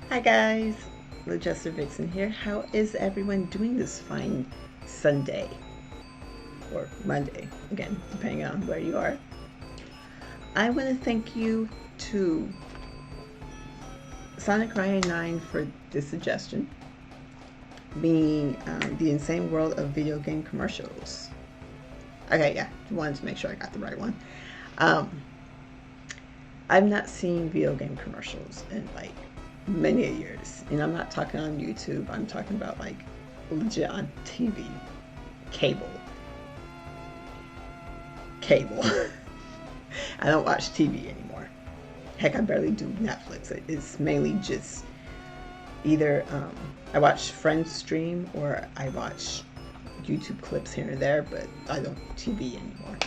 Hi guys, Lejester Vixen here. How is everyone doing this fine Sunday? Or Monday, again, depending on where you are. I want to thank you to Sonic Ryan 9 for this suggestion, being the insane world of video game commercials. Okay, yeah, wanted to make sure I got the right one. I've not seen video game commercials in like many years, and I'm not talking on YouTube. I'm talking about like legit on TV, cable. I don't watch TV anymore. Heck, I barely do Netflix. It's mainly just either I watch friends stream or I watch YouTube clips here and there, but I don't TV anymore.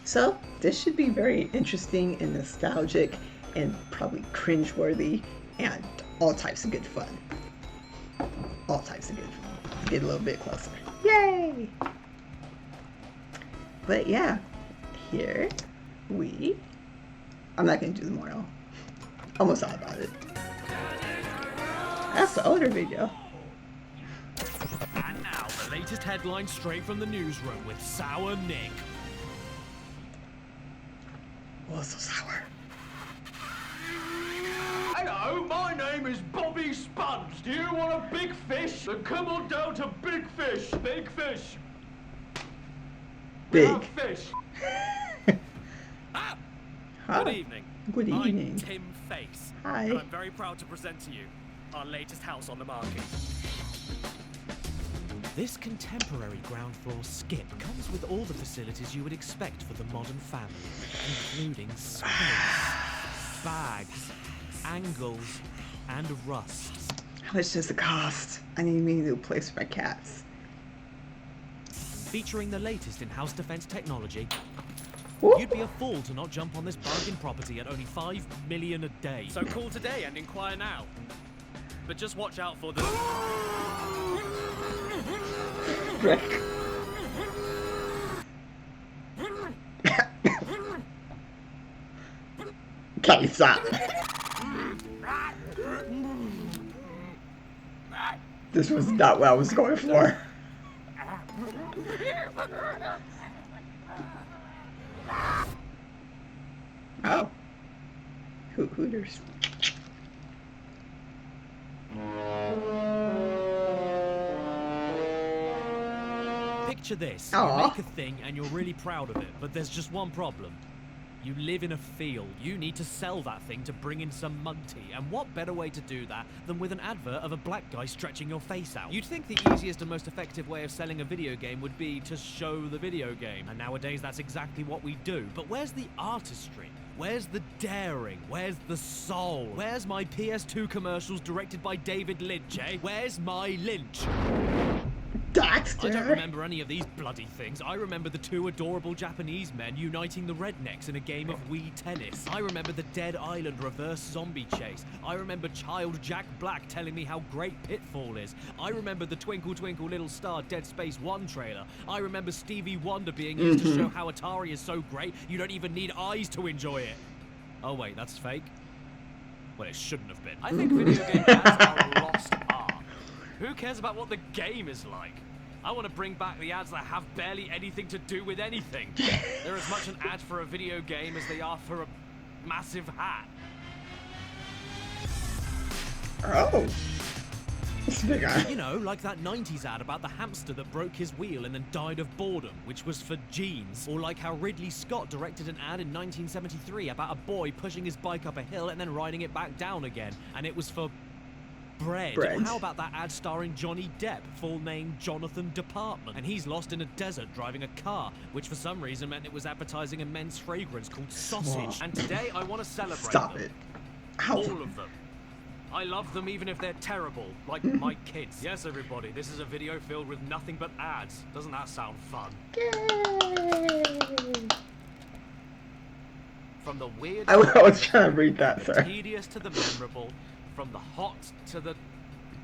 So this should be very interesting and nostalgic and probably cringeworthy and all types of good fun. All types of good fun. Get a little bit closer. Yay! But yeah, here I'm not going to do the moral. Almost all about it. That's the older video. And now, the latest headline straight from the newsroom with Sour Nick. What's so sour? Hello, my name is Bobby Sponge. Do you want a big fish? Then come on down to Big Fish. Big Fish. Big. We have fish. Ah! Hi. Good evening. Good evening. I'm Tim Face. Hi. And I'm very proud to present to you our latest house on the market. This contemporary ground floor skip comes with all the facilities you would expect for the modern family, including space, bags, angles, and rusts. How much does it cost? I need me a new place for my cats. Featuring the latest in house defense technology, Woo. you'd be a fool to not jump on this bargain property at only $5 million a day. So call today and inquire now. But just watch out for the... Rick. Okay, stop. This was not what I was going for. Oh. Hooters. Picture this. Aw. You make a thing and you're really proud of it, but there's just one problem. You live in a field. You need to sell that thing to bring in some money. And what better way to do that than with an advert of a black guy stretching your face out? You'd think the easiest and most effective way of selling a video game would be to show the video game. And nowadays that's exactly what we do. But where's the artistry? Where's the daring? Where's the soul? Where's my PS2 commercials directed by David Lynch, eh? Where's my Lynch? Dexter. I don't remember any of these bloody things. I remember the two adorable Japanese men uniting the rednecks in a game of Wii tennis. I remember the Dead Island reverse zombie chase. I remember Child Jack Black telling me how great Pitfall is. I remember the Twinkle Twinkle Little Star Dead Space 1 trailer. I remember Stevie Wonder being used to show how Atari is so great you don't even need eyes to enjoy it. Oh wait, that's fake? Well, it shouldn't have been. I think video game ads are a lost art. Who cares about what the game is like? I want to bring back the ads that have barely anything to do with anything. They're as much an ad for a video game as they are for a massive hat. Oh. It's a big eye. You know, like that 90s ad about the hamster that broke his wheel and then died of boredom, which was for jeans. Or like how Ridley Scott directed an ad in 1973 about a boy pushing his bike up a hill and then riding it back down again. And it was for... bread. Or how about that ad starring Johnny Depp, full name Jonathan Department, and he's lost in a desert driving a car, which for some reason meant it was advertising a men's fragrance called Sausage. And today I want to celebrate Stop them. it. Ow. All of them. I love them even if they're terrible, like my kids. Yes, everybody, this is a video filled with nothing but ads. Doesn't that sound fun? Yay. From the weird I was trying to read that, from the sir. tedious to the memorable, from the hot to the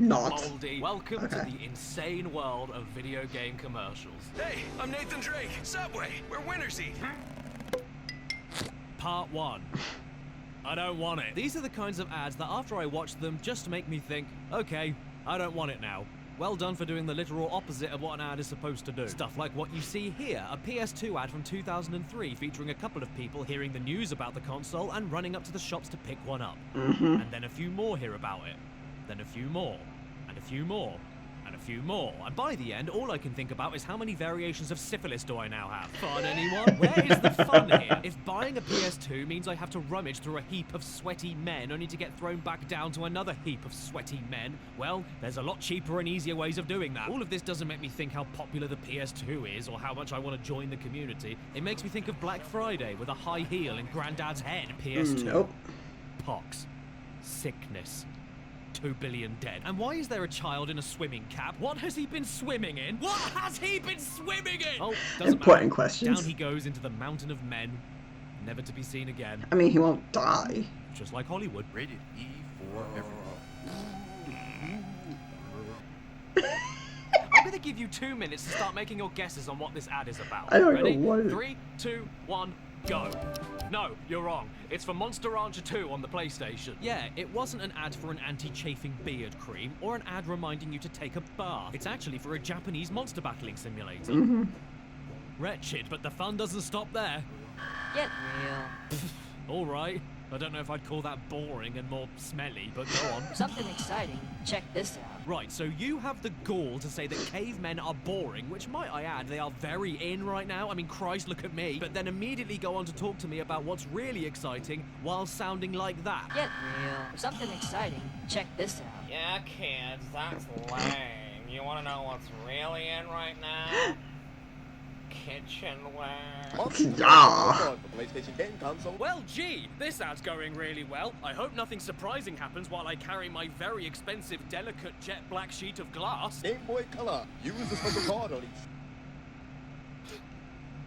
Not. moldy. Welcome to Okay. the insane world of video game commercials. Hey, I'm Nathan Drake. Subway, where winners eat. Part 1. I don't want it. These are the kinds of ads that after I watch them just make me think, okay, I don't want it now. Well done for doing the literal opposite of what an ad is supposed to do. Stuff like what you see here, a PS2 ad from 2003 featuring a couple of people hearing the news about the console and running up to the shops to pick one up. And then a few more hear about it. Then a few more. And a few more. And a few more. And by the end, all I can think about is how many variations of syphilis do I now have? Fun, anyone? Where is the fun here? If buying a PS2 means I have to rummage through a heap of sweaty men only to get thrown back down to another heap of sweaty men, well, there's a lot cheaper and easier ways of doing that. All of this doesn't make me think how popular the PS2 is or how much I want to join the community. It makes me think of Black Friday with a high heel and Granddad's head. PS2. Nope. Pox. Sickness. 2 billion dead. And why is there a child in a swimming cap? What has he been swimming in? What has he been swimming in? Oh, doesn't Important matter. questions. Down he goes into the mountain of men, never to be seen again. I mean, he won't die. Just like Hollywood. Rated E for everyone. I'm gonna give you 2 minutes to start making your guesses on what this ad is about. I don't Ready? know what it is. 3, 2, 1, go. No, you're wrong. It's for Monster Rancher 2 on the PlayStation. Yeah, it wasn't an ad for an anti-chafing beard cream or an ad reminding you to take a bath. It's actually for a Japanese monster battling simulator. Wretched, but the fun doesn't stop there. Get real. All right. I don't know if I'd call that boring and more smelly, but go on. Something exciting. Check this out. Right, so you have the gall to say that cavemen are boring, which might I add, they are very in right now. I mean, Christ, look at me. But then immediately go on to talk to me about what's really exciting while sounding like that. Get real. Something exciting. Check this out. Yeah, kids, that's lame. You want to know what's really in right now? Kitchenware. Yeah. PlayStation game console. Well, gee, this ad's going really well. I hope nothing surprising happens while I carry my very expensive, delicate jet black sheet of glass. Game Boy Color. Use the special card on each.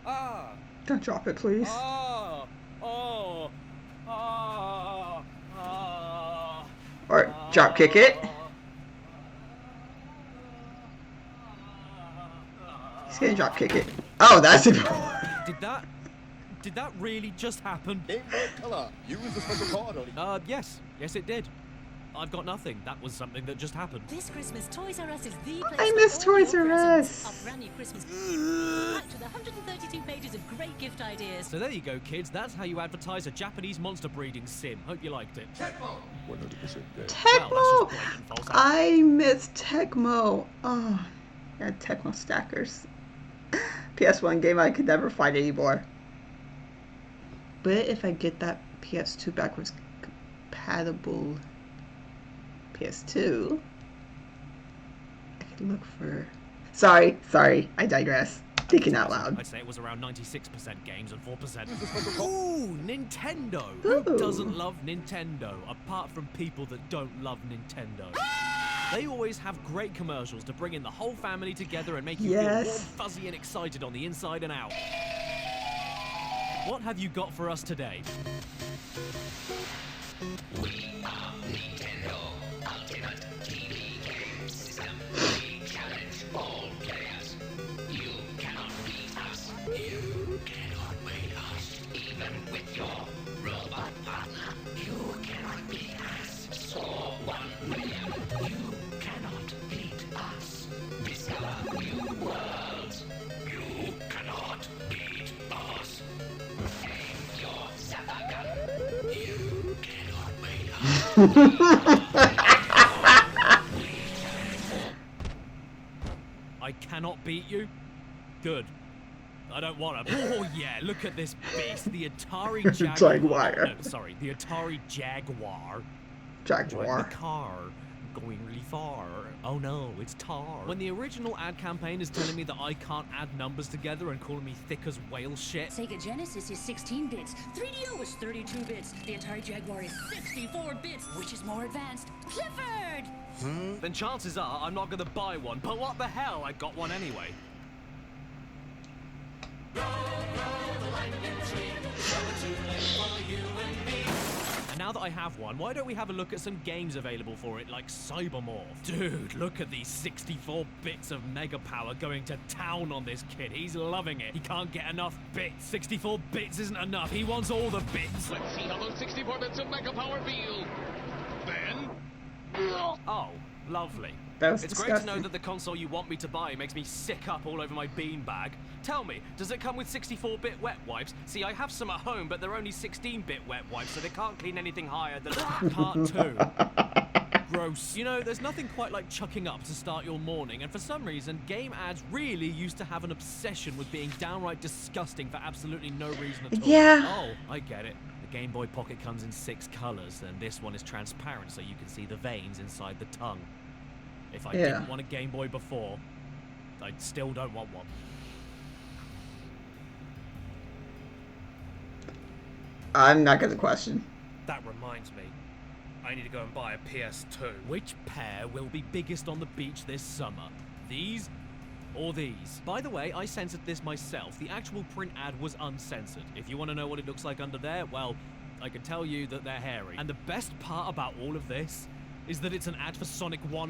Ah. Don't drop it, please. Oh. Oh. Oh. Oh. Or drop kick it. He's gonna drop kick it. Oh, that's it. Did that really just happen? Game Boy Color. Use the special card on each. Yes, it did. I've got nothing. That was something that just happened. This Christmas, Toys R Us is the place I miss for all Toys your R presents. Us. Our brand new Christmas packed with 132 pages of great gift ideas. So there you go, kids. That's how you advertise a Japanese monster breeding sim. Hope you liked it. 100% good. Tecmo. Well, that's just blatant false I miss Tecmo. Oh, yeah, Tecmo stackers. PS1 game I could never find anymore. But if I get that PS2 backwards compatible PS2, I could look for. Sorry, I digress. Thinking out loud. I'd say it was around 96% games and 4%. Ooh, Nintendo! Who Ooh. doesn't love Nintendo, apart from people that don't love Nintendo? They always have great commercials to bring in the whole family together and make you feel warm, fuzzy, and excited on the inside and out. What have you got for us today? We are Nintendo Ultimate TV Game System. We challenge all players. You cannot beat us. You cannot beat us. Even with your robot partner, you cannot beat us. So 1 million, you cannot beat us. Discover new worlds. You cannot beat us. Name your zapper gun. You cannot beat us. I cannot beat you? Good. I don't want to. Oh yeah, look at this beast. The Atari Jaguar. Jaguar. No, sorry, the Atari Jaguar. Jaguar. Like the car going really far. Oh no, it's tar. When the original ad campaign is telling me that I can't add numbers together and calling me thick as whale shit. Sega Genesis is 16 bits, 3DO is 32 bits, the Atari Jaguar is 64 bits, which is more advanced. Clifford! Then chances are I'm not gonna buy one, but what the hell, I got one anyway. And now that I have one, why don't we have a look at some games available for it, like Cybermorph? Dude, look at these 64 bits of mega power going to town on this kid. He's loving it. He can't get enough bits. 64 bits isn't enough. He wants all the bits. Let's see how those 64 bits of mega power feel. Ben? Oh, lovely. That was It's great to know disgusting. that the console you want me to buy makes me sick up all over my beanbag. Tell me, does it come with 64-bit wet wipes? See, I have some at home, but they're only 16-bit wet wipes, so they can't clean anything higher than part 2. Gross. You know, there's nothing quite like chucking up to start your morning, and for some reason, game ads really used to have an obsession with being downright disgusting for absolutely no reason at all. Yeah. Oh, I get it. The Game Boy Pocket comes in 6 colors, and this one is transparent, so you can see the veins inside the tongue. If I didn't want a Game Boy before, I still don't want one. I'm not gonna question. That reminds me, I need to go and buy a PS2. Which pair will be biggest on the beach this summer? These or these? By the way, I censored this myself. The actual print ad was uncensored. If you want to know what it looks like under there, well, I can tell you that they're hairy. And the best part about all of this is that it's an ad for Sonic 1.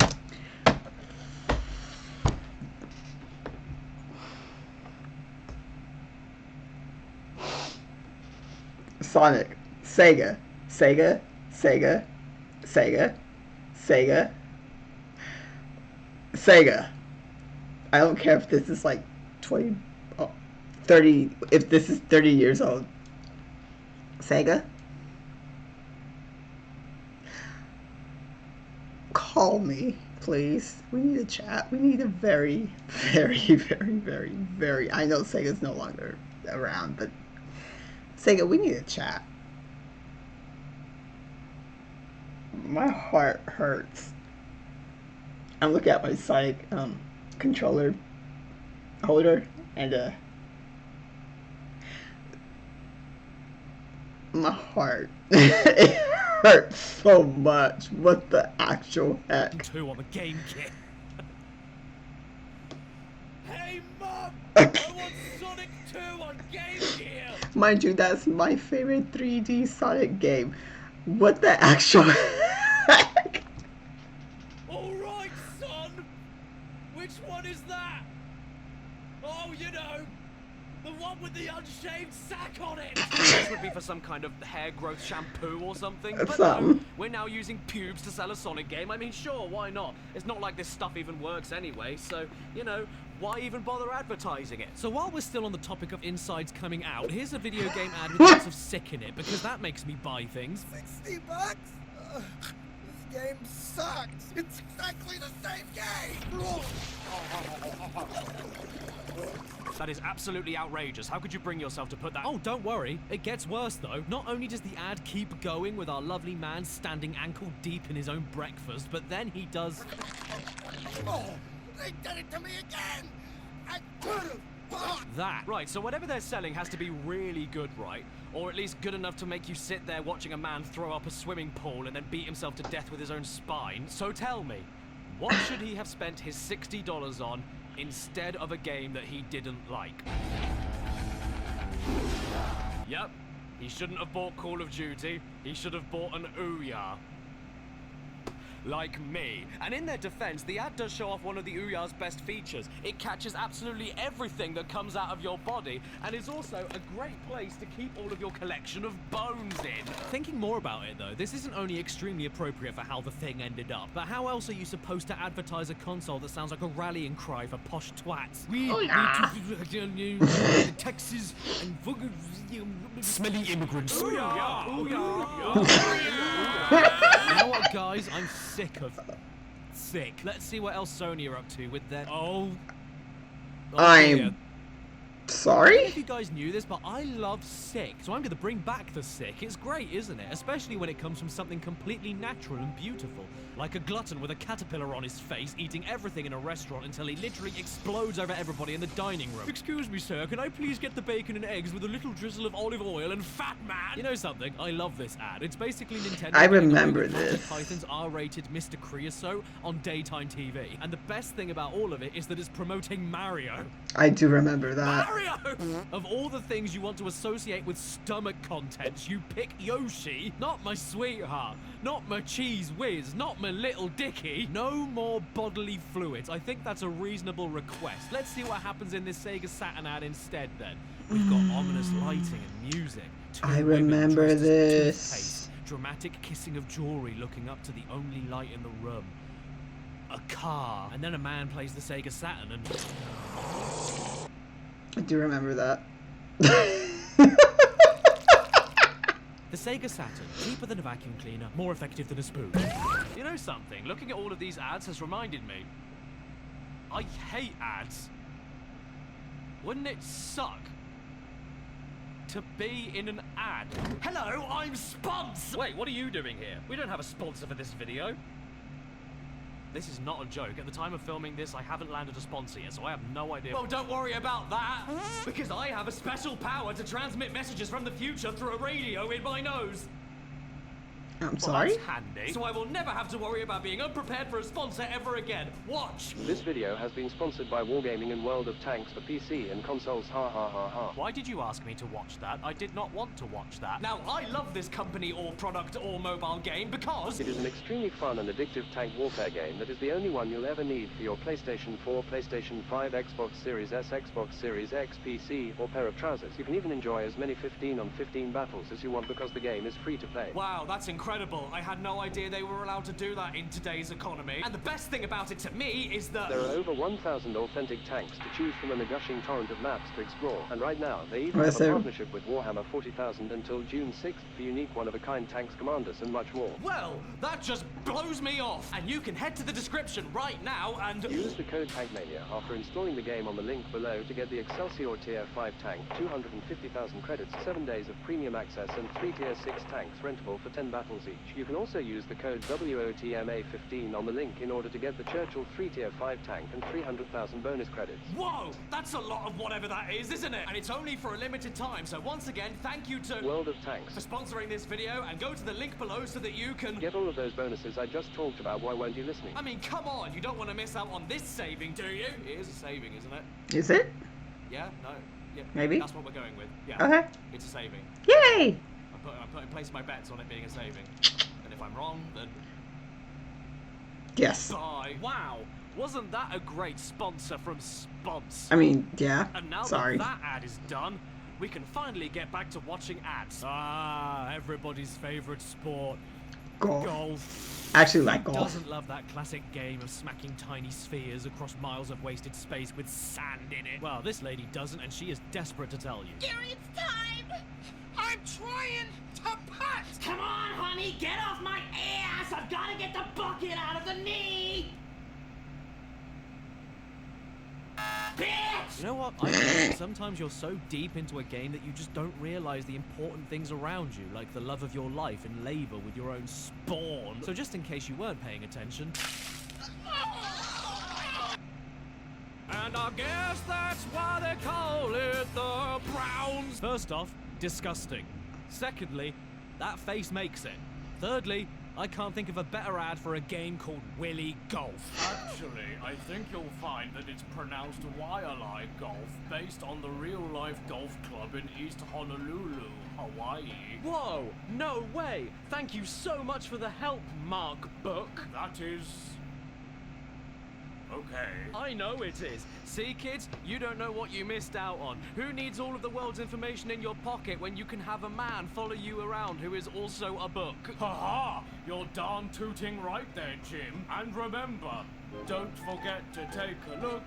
Sonic, Sega, Sega, Sega, Sega, Sega, Sega. I don't care if this is like 20, 30, if this is 30 years old. Sega? Call me, please. We need a chat. We need a very, very, very, very, very, I know Sega's no longer around, but Sega, we need a chat. My heart hurts. I'm looking at my Sonic controller holder, and my heart it hurts so much. What the actual heck? 2 on the game kit. Hey, Mom! I want Sonic 2 on Game Gear! Mind you, that's my favorite 3D Sonic game. What the actual heck? Alright, son! Which one is that? Oh, you know, the one with the unshaved sack on it! This would be for some kind of hair growth shampoo or something, but no, we're now using pubes to sell a Sonic game. I mean, sure, why not? It's not like this stuff even works anyway, so, you know, why even bother advertising it? So while we're still on the topic of insides coming out, here's a video game ad with lots of sick in it, because that makes me buy things. $60? This game sucks. It's exactly the same game. That is absolutely outrageous. How could you bring yourself to put that? Oh, don't worry. It gets worse, though. Not only does the ad keep going with our lovely man standing ankle deep in his own breakfast, but then he does... Oh, they did it to me again. I could have bought that. Right, so whatever they're selling has to be really good, right? Or at least good enough to make you sit there watching a man throw up a swimming pool and then beat himself to death with his own spine. So tell me, what should he have spent his $60 on instead of a game that he didn't like? Yep, he shouldn't have bought Call of Duty. He should have bought an Ouya. Like me. And in their defense, the ad does show off one of the Ouya's best features. It catches absolutely everything that comes out of your body, and is also a great place to keep all of your collection of bones in. Thinking more about it, though, this isn't only extremely appropriate for how the thing ended up, but how else are you supposed to advertise a console that sounds like a rallying cry for posh twats? We need to Texas and smelly immigrants. Ouya! You know what, guys? I'm sick of... sick. Let's see what else Sony are up to with their... I'm dear. sorry? I don't know if you guys knew this, but I love sick, so I'm going to bring back the sick. It's great, isn't it? Especially when it comes from something completely natural and beautiful. Like a glutton with a caterpillar on his face, eating everything in a restaurant until he literally explodes over everybody in the dining room. Excuse me, sir, can I please get the bacon and eggs with a little drizzle of olive oil and fat man? You know something? I love this ad. It's basically Nintendo. I remember this. Python's R-rated Mr. Creosote on daytime TV. And the best thing about all of it is that it's promoting Mario. I do remember that. Mario! Of all the things you want to associate with stomach contents, you pick Yoshi. Not my sweetheart, not my cheese whiz, not my little Dicky. No more bodily fluids. I think that's a reasonable request. Let's see what happens in this Sega Saturn ad instead then. We've got ominous lighting and music. I remember this. Toothpaste, dramatic kissing of jewelry looking up to the only light in the room. A car, and then a man plays the Sega Saturn and... I do remember that. The Sega Saturn, cheaper than a vacuum cleaner, more effective than a spoon. You know something? Looking at all of these ads has reminded me. I hate ads. Wouldn't it suck to be in an ad? Hello, I'm Spons! Wait, what are you doing here? We don't have a sponsor for this video. This is not a joke. At the time of filming this, I haven't landed a sponsor yet, so I have no idea. Well, don't worry about that, because I have a special power to transmit messages from the future through a radio in my nose. I'm sorry? Well, that's handy. So I will never have to worry about being unprepared for a sponsor ever again. Watch! This video has been sponsored by Wargaming and World of Tanks for PC and consoles. Ha ha ha ha. Why did you ask me to watch that? I did not want to watch that. Now, I love this company or product or mobile game because... It is an extremely fun and addictive tank warfare game that is the only one you'll ever need for your PlayStation 4, PlayStation 5, Xbox Series S, Xbox Series X, PC, or pair of trousers. You can even enjoy as many 15-on-15 battles as you want because the game is free to play. Wow, that's incredible. I had no idea they were allowed to do that in today's economy. And the best thing about it to me is that... There are over 1,000 authentic tanks to choose from and a gushing torrent of maps to explore. And right now, they even have a partnership with Warhammer 40,000 until June 6th for unique one-of-a-kind tanks commanders and much more. Well, that just blows me off. And you can head to the description right now and... Use the code TANKMANIA after installing the game on the link below to get the Excelsior Tier 5 tank, 250,000 credits, 7 days of premium access, and 3 Tier 6 tanks rentable for 10 battles each. You can also use the code WOTMA15 on the link in order to get the Churchill 3 Tier 5 tank and 300,000 bonus credits. Whoa! That's a lot of whatever that is, isn't it? And it's only for a limited time, so once again, thank you to... World of Tanks for sponsoring this video, and go to the link below so that you can... Get all of those bonuses I just talked about. Why weren't you listening? I mean, come on, you don't want to miss out on this saving, do you? It is a saving, isn't it? Is it? Yeah? No? Yeah. Maybe. That's what we're going with. Yeah. Okay. It's a saving. Yay! I put in place my bets on it being a saving. And if I'm wrong, then... Yes. Bye. Wow. Wasn't that a great sponsor from Spons? I mean, yeah. And now Sorry. that ad is done, we can finally get back to watching ads. Ah, everybody's favorite sport. Golf. I actually like golf. Doesn't love that classic game of smacking tiny spheres across miles of wasted space with sand in it. Well, this lady doesn't, and she is desperate to tell you. Gary, it's time! I'm trying to putt! Come on, honey, get off my ass! I've got to get the bucket out of the knee! Bitch! You know what? I think sometimes you're so deep into a game that you just don't realize the important things around you, like the love of your life and labor with your own spawn. So just in case you weren't paying attention... And I guess that's why they call it the Browns. First off, disgusting. Secondly, that face makes it. Thirdly, I can't think of a better ad for a game called Willy Golf. Actually, I think you'll find that it's pronounced Waialae Golf, based on the real-life golf club in East Honolulu, Hawaii. Whoa, no way. Thank you so much for the help, Mark Book. That is... okay. I know it is. See, kids, you don't know what you missed out on. Who needs all of the world's information in your pocket when you can have a man follow you around who is also a book? Ha-ha! You're darn tooting right there, Jim. And remember, don't forget to take a look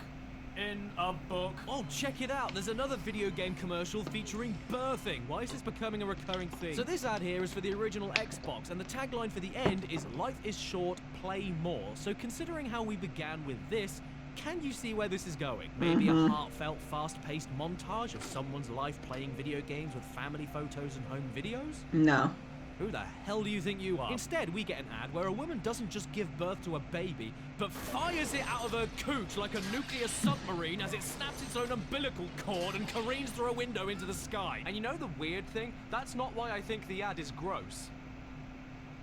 in a book. Oh, check it out. There's another video game commercial featuring birthing. Why is this becoming a recurring theme? So this ad here is for the original Xbox, and the tagline for the end is "Life is short, play more." So considering how we began with this, can you see where this is going? Maybe a heartfelt, fast-paced montage of someone's life playing video games with family photos and home videos? No. Who the hell do you think you are? Instead, we get an ad where a woman doesn't just give birth to a baby, but fires it out of her cooch like a nuclear submarine as it snaps its own umbilical cord and careens through a window into the sky. And you know the weird thing? That's not why I think the ad is gross.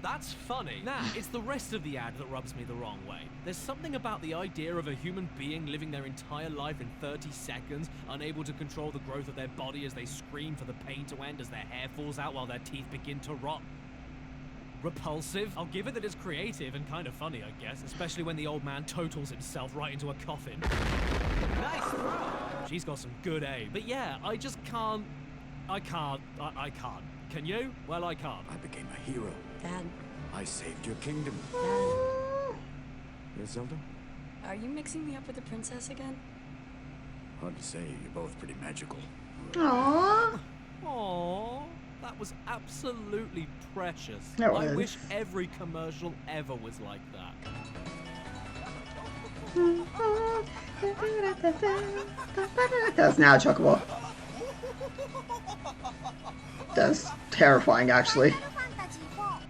That's funny. Nah, it's the rest of the ad that rubs me the wrong way. There's something about the idea of a human being living their entire life in 30 seconds, unable to control the growth of their body as they scream for the pain to end as their hair falls out while their teeth begin to rot. Repulsive? I'll give it that it's creative and kind of funny, I guess, especially when the old man totals himself right into a coffin. Nice throw! She's got some good aim. But yeah, I just can't. I can't. Can you? Well, I can't. I became a hero. Dad. I saved your kingdom. Dad. Yes, Zelda? Are you mixing me up with the princess again? Hard to say. You're both pretty magical. Aww. Aww. That was absolutely precious. That I was. wish every commercial ever was like that. That's now chocobo. That's terrifying, actually.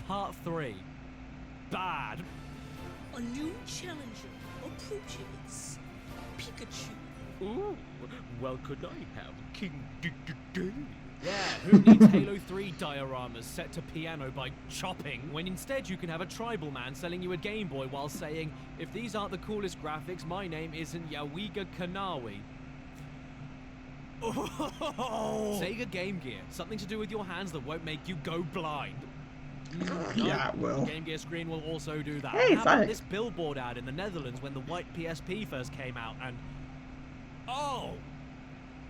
Part 3. Bad. A new challenger approaches. Pikachu. Ooh, well, could I have King D? Yeah, who needs Halo 3 dioramas set to piano by chopping, when instead you can have a tribal man selling you a Game Boy while saying, if these aren't the coolest graphics, my name isn't Yawiga Kanawi. Oh. Sega Game Gear, something to do with your hands that won't make you go blind. No, Yeah, it will. The Game Gear screen will also do that. Hey, How about Sonic. this billboard ad in the Netherlands when the white PSP first came out and... Oh!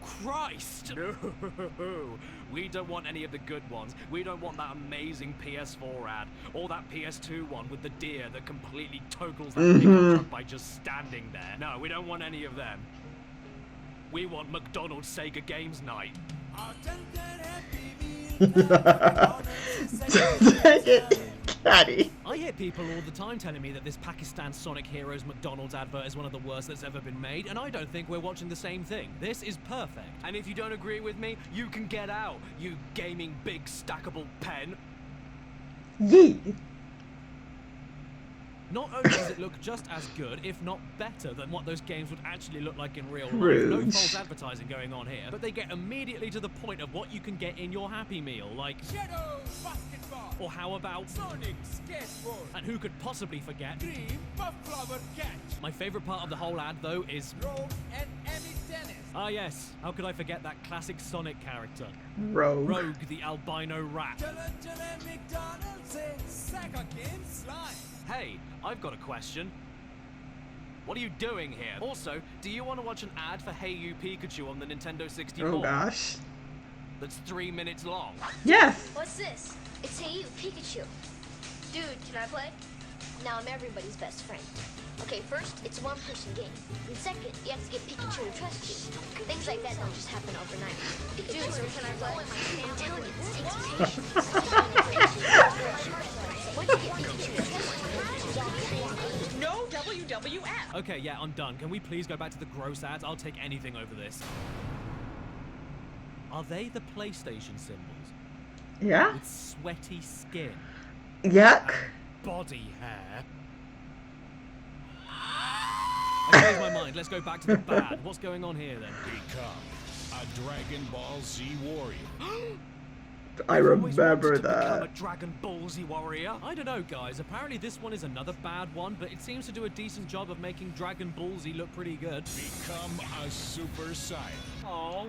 Christ! No! We don't want any of the good ones. We don't want that amazing PS4 ad. Or that PS2 one with the deer that completely totals that pickup truck by just standing there. No, we don't want any of them. We want McDonald's Sega Games Night. Take it, Caddy. I hear people all the time telling me that this Pakistan Sonic Heroes McDonald's advert is one of the worst that's ever been made, and I don't think we're watching the same thing. This is perfect. And if you don't agree with me, you can get out, you gaming big stackable pen. Yee. Not only does it look just as good, if not better, than what those games would actually look like in real life. Rude. No false advertising going on here, but they get immediately to the point of what you can get in your Happy Meal, like... Shadow basketball. Or how about... Sonic skateboard. And who could possibly forget... Green puff flower catch. My favourite part of the whole ad, though, is... Rogue and Emmy Dennis. Ah yes, how could I forget that classic Sonic character? Rogue. Rogue, the albino rat. McDonald's Sega Game Slime. Hey, I've got a question. What are you doing here? Also, do you want to watch an ad for Hey You Pikachu on the Nintendo 64? Oh gosh. That's 3 minutes long. Yes. What's this? It's Hey You, Pikachu. Dude, can I play? Now I'm everybody's best friend. Okay, first, it's a one-person game. And second, you have to get Pikachu to trust you. Things like that don't just happen overnight. Dude, so can I play? I'm telling you, this takes patience. Once you get Pikachu to trust you, No WWF. Okay, yeah, I'm done. Can we please go back to the gross ads? I'll take anything over this. Are they the PlayStation symbols? Yeah. With sweaty skin? Yuck. Body hair? I changed my mind. Let's go back to the bad. What's going on here, then? Become a Dragon Ball Z warrior. I I've always remember wanted to become that. a Dragon Ball Z warrior. I don't know, guys. Apparently this one is another bad one, but it seems to do a decent job of making Dragon Ball Z look pretty good. Become a Super Saiyan. Oh,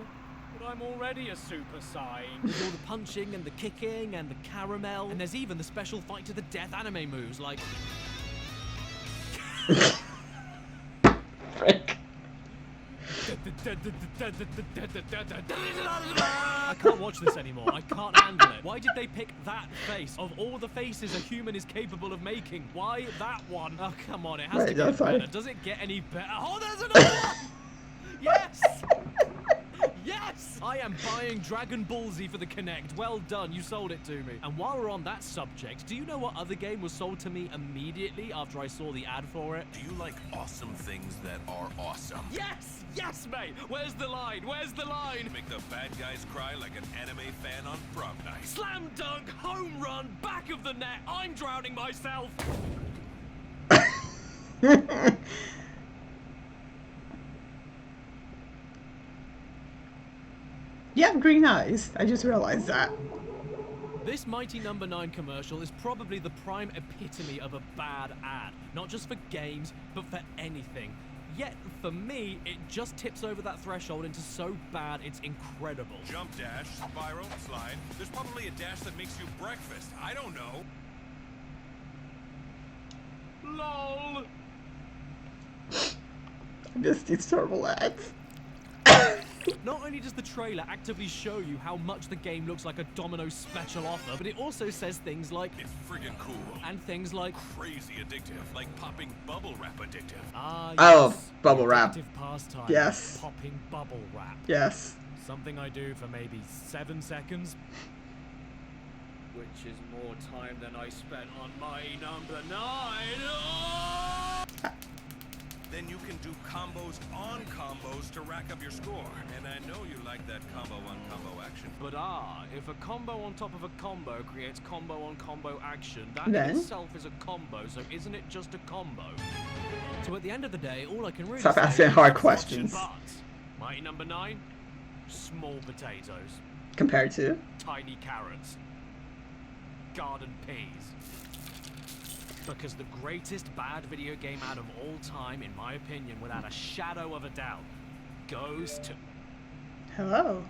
but I'm already a Super Saiyan. With all the punching and the kicking and the caramel, and there's even the special fight to the death anime moves like... Frick. I can't watch this anymore. I can't handle it. Why did they pick that face? Of all the faces a human is capable of making, why that one? Oh, come on. It has to Wait, get that's fine. better. Does it get any better? Oh, there's another one! Yes! Yes! I am buying Dragon Ball Z for the Kinect. Well done, you sold it to me. And while we're on that subject, do you know what other game was sold to me immediately after I saw the ad for it? Do you like awesome things that are awesome? Yes! Yes, mate! Where's the line? Where's the line? Make the bad guys cry like an anime fan on prom night. Slam dunk, home run, back of the net. I'm drowning myself. You have green eyes. I just realized that. This Mighty Number 9 commercial is probably the prime epitome of a bad ad. Not just for games, but for anything. Yet, for me, it just tips over that threshold into so bad it's incredible. Jump dash, spiral, slide. There's probably a dash that makes you breakfast. I don't know. LOL! I miss these terrible ads. Not only does the trailer actively show you how much the game looks like a Domino's special offer, but it also says things like, it's friggin' cool. And things like, crazy addictive, like popping bubble wrap addictive. Ah, yes. Oh, bubble wrap. Addictive pastime. Yes. Popping bubble wrap. Yes. Something I do for maybe 7 seconds. Which is more time than I spent on Mighty Number 9. Oh! Then you can do combos on combos to rack up your score. And I know you like that combo on combo action. But if a combo on top of a combo creates combo on combo action, that Then? in itself is a combo, so isn't it just a combo? So at the end of the day, all I can really Stop say asking is hard but questions. Mighty Number 9, small potatoes. Compared to? Tiny carrots. Garden peas. Because the greatest bad video game ad of all time, in my opinion, without a shadow of a doubt, goes to... Hello.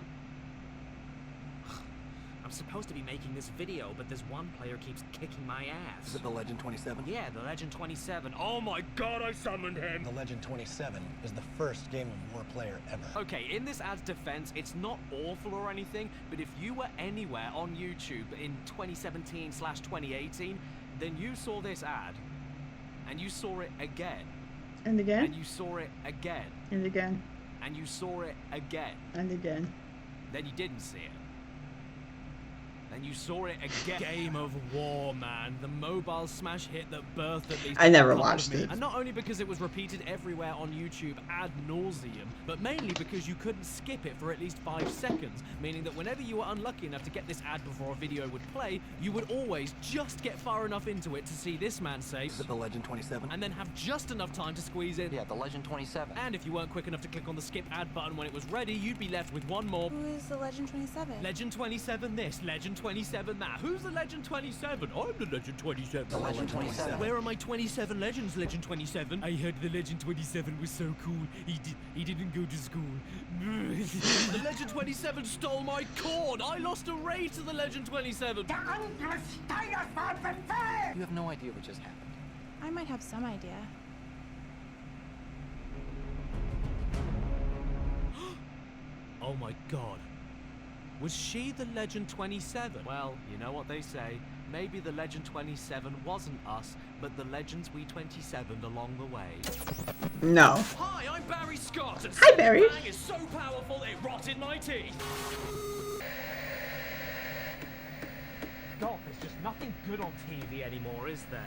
I'm supposed to be making this video, but this one player keeps kicking my ass. Is it the Legend 27? Yeah, the Legend 27. Oh my god, I summoned him! The Legend 27 is the first Game of War player ever. Okay, in this ad's defense, it's not awful or anything, but if you were anywhere on YouTube in 2017/2018, then you saw this ad, and you saw it again. And again? And you saw it again. And again. And you saw it again. And again. Then you didn't see it. Then you saw it again. Game of War, man. The mobile smash hit that birthed at least I never a couple watched of memes. it. And not only because it was repeated everywhere on YouTube ad nauseum, but mainly because you couldn't skip it for at least 5 seconds, meaning that whenever you were unlucky enough to get this ad before a video would play, you would always just get far enough into it to see this man say, Is it the Legend 27? and then have just enough time to squeeze in. Yeah, the Legend 27. And if you weren't quick enough to click on the skip ad button when it was ready, you'd be left with one more. Who is the Legend 27? Legend 27 this, Legend 27 that. Who's the Legend 27? I'm the Legend 27. The Legend 27. Where are my 27 legends, Legend 27? I heard the Legend 27 was so cool. He didn't go to school. The Legend 27 stole my corn. I lost a raid to the Legend 27. You have no idea what just happened. I might have some idea. Oh my god. Was she the Legend 27? Well, you know what they say. Maybe the Legend 27 wasn't us, but the Legends we 27'd along the way. No. Hi, I'm Barry Scott. And Hi, Barry. Bang is so powerful it rotted my teeth. God, there's just nothing good on TV anymore, is there?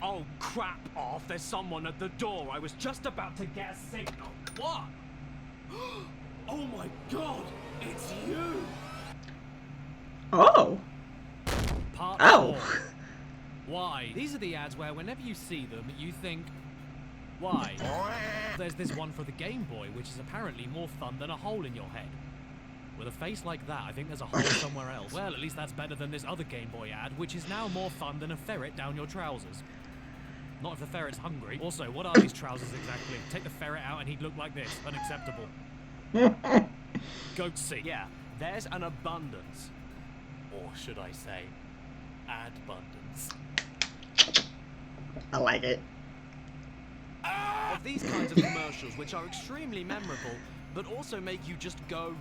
Oh, crap off. There's someone at the door. I was just about to get a signal. What? Oh my god, it's you! Oh. Part Oh. 4. Why? These are the ads where whenever you see them, you think, why? There's this one for the Game Boy, which is apparently more fun than a hole in your head. With a face like that, I think there's a hole somewhere else. Well, at least that's better than this other Game Boy ad, which is now more fun than a ferret down your trousers. Not if the ferret's hungry. Also, what are these trousers exactly? Take the ferret out and he'd look like this. Unacceptable. Goat seat. Yeah, there's an abundance. Or should I say, adbundance. I like it. Of these kinds of commercials, which are extremely memorable, but also make you just go,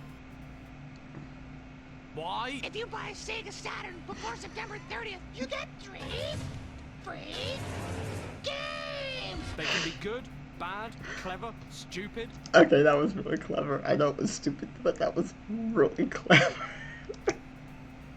why? If you buy a Sega Saturn before September 30th, you get 3 free games! They can be good, bad, clever, stupid. Okay, that was really clever. I know it was stupid, but that was really clever.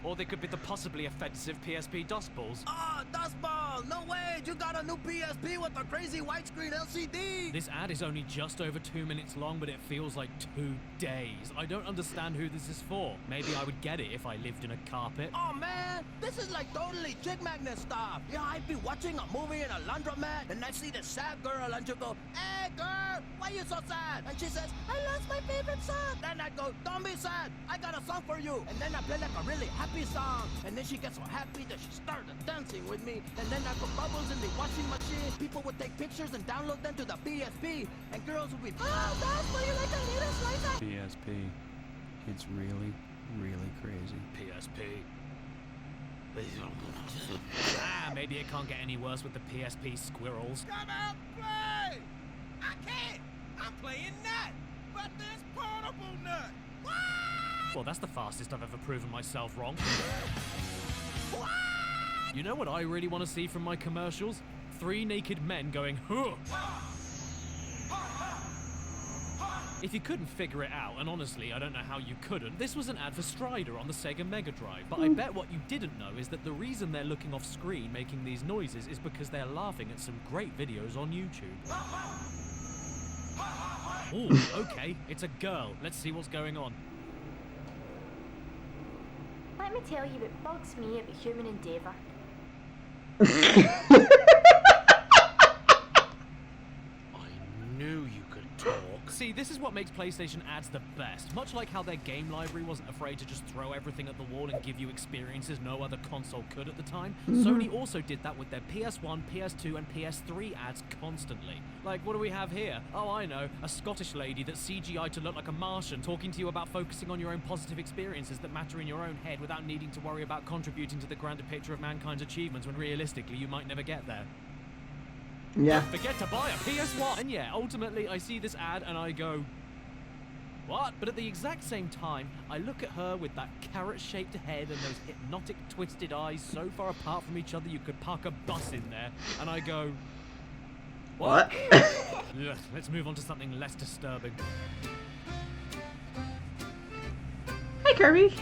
Or they could be the possibly offensive PSP DOS balls. Ah, DOS balls! Wow, no way! You got a new PSP with a crazy widescreen LCD! This ad is only just over 2 minutes long, but it feels like 2 days. I don't understand who this is for. Maybe I would get it if I lived in a carpet. Oh man, this is like totally chick magnet stuff. Yeah, I'd be watching a movie in a laundromat, and I see this sad girl, and she'll go, "Hey girl, why you so sad?" And she says, "I lost my favorite song." Then I go, "Don't be sad, I got a song for you." And then I play like a really happy song, and then she gets so happy that she started dancing with me. And then I put bubbles in the washing machine. People would take pictures and download them to the PSP, and girls would be, "Oh, that's why you like the latest life." PSP. It's really, really crazy. PSP. Maybe it can't get any worse with the PSP squirrels. Come out, play! I can't! I'm playing Nut! But this portable Nut! What? Well, that's the fastest I've ever proven myself wrong. You know what I really want to see from my commercials? 3 naked men going, huh! If you couldn't figure it out, and honestly, I don't know how you couldn't, this was an ad for Strider on the Sega Mega Drive. But I bet what you didn't know is that the reason they're looking off screen making these noises is because they're laughing at some great videos on YouTube. Ooh, okay, it's a girl. Let's see what's going on. Let me tell you what bugs me about human endeavour. I knew you could talk. See, this is what makes PlayStation ads the best. Much like how their game library wasn't afraid to just throw everything at the wall and give you experiences no other console could at the time, Sony also did that with their PS1, PS2, and PS3 ads constantly. Like, what do we have here? Oh, I know, a Scottish lady that's CGI to look like a Martian talking to you about focusing on your own positive experiences that matter in your own head without needing to worry about contributing to the grander picture of mankind's achievements when realistically you might never get there. Yeah. Forget to buy a PS1! And yeah, ultimately I see this ad and I go, what? But at the exact same time, I look at her with that carrot-shaped head and those hypnotic twisted eyes so far apart from each other you could park a bus in there, and I go, what? Ugh, let's move on to something less disturbing. Hi, Kirby.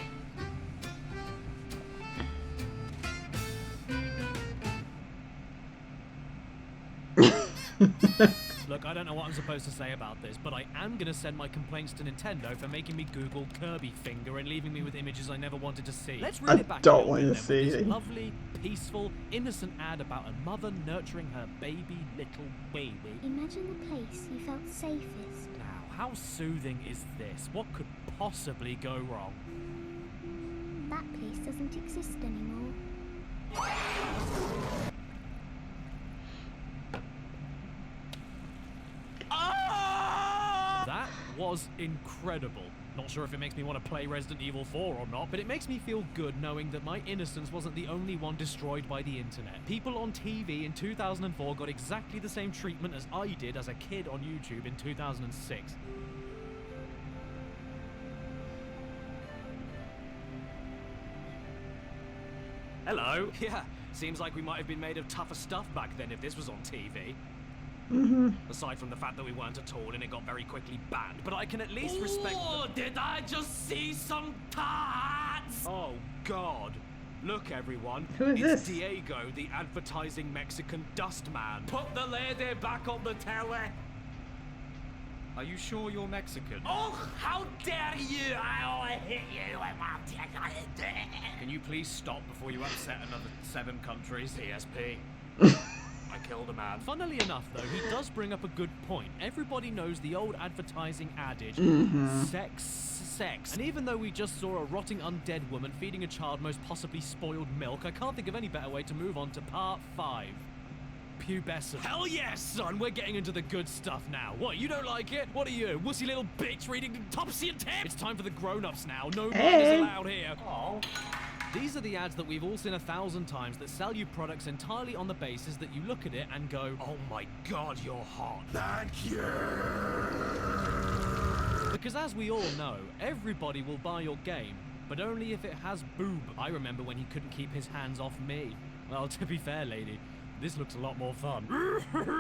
Look, I don't know what I'm supposed to say about this, but I am going to send my complaints to Nintendo for making me Google Kirby finger and leaving me with images I never wanted to see. Let's reel it back a little bit then with this lovely, peaceful, innocent ad about a mother nurturing her baby little baby. Imagine the place you felt safest. Now, how soothing is this? What could possibly go wrong? That place doesn't exist anymore. That was incredible. Not sure if it makes me want to play Resident Evil 4 or not, but it makes me feel good knowing that my innocence wasn't the only one destroyed by the internet. People on TV in 2004 got exactly the same treatment as I did as a kid on YouTube in 2006. Hello. Yeah, seems like we might have been made of tougher stuff back then if this was on TV. Aside from the fact that we weren't at all and it got very quickly banned, but I can at least respect. Oh, did I just see some tarts? Oh God! Look, everyone. Who is it's this? Diego, the advertising Mexican dust man. Put the lady back on the telly. Are you sure you're Mexican? Oh, how dare you! I'll hit you with my dick. Can you please stop before you upset another 7 countries? PSP. I killed a man. Funnily enough, though, he does bring up a good point. Everybody knows the old advertising adage, sex, sex. And even though we just saw a rotting undead woman feeding a child most possibly spoiled milk, I can't think of any better way to move on to part 5. Pubescent. Hell yes, son! We're getting into the good stuff now. What, you don't like it? What are you, wussy little bitch reading Topsy and Tip? It's time for the grown-ups now. No minors allowed here. Oh. These are the ads that we've all seen 1,000 times that sell you products entirely on the basis that you look at it and go, oh my God, you're hot. Thank you. Because as we all know, everybody will buy your game, but only if it has boob. I remember when he couldn't keep his hands off me. Well, to be fair, lady, this looks a lot more fun.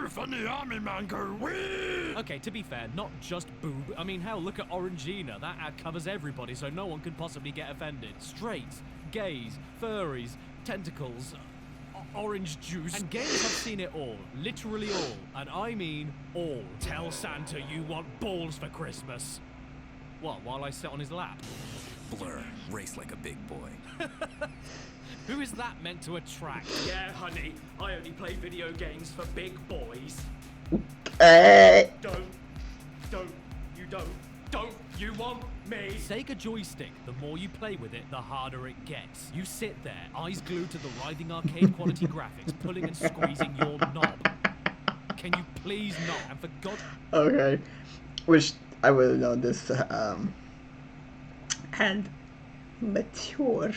Funny army man go wee! Okay, to be fair, not just boob. I mean, hell, look at Orangina. That ad covers everybody, so no one can possibly get offended. Straights, gays, furries, tentacles, orange juice. And games have seen it all. Literally all. And I mean all. Tell Santa you want balls for Christmas. What, while I sit on his lap? Blur, race like a big boy. Who is that meant to attract? Yeah, honey, I only play video games for big boys. Don't you want me? Sega joystick, the more you play with it, the harder it gets. You sit there, eyes glued to the writhing arcade quality graphics, pulling and squeezing your knob. Can you please not? And for God... Okay. Wish I would have known this and mature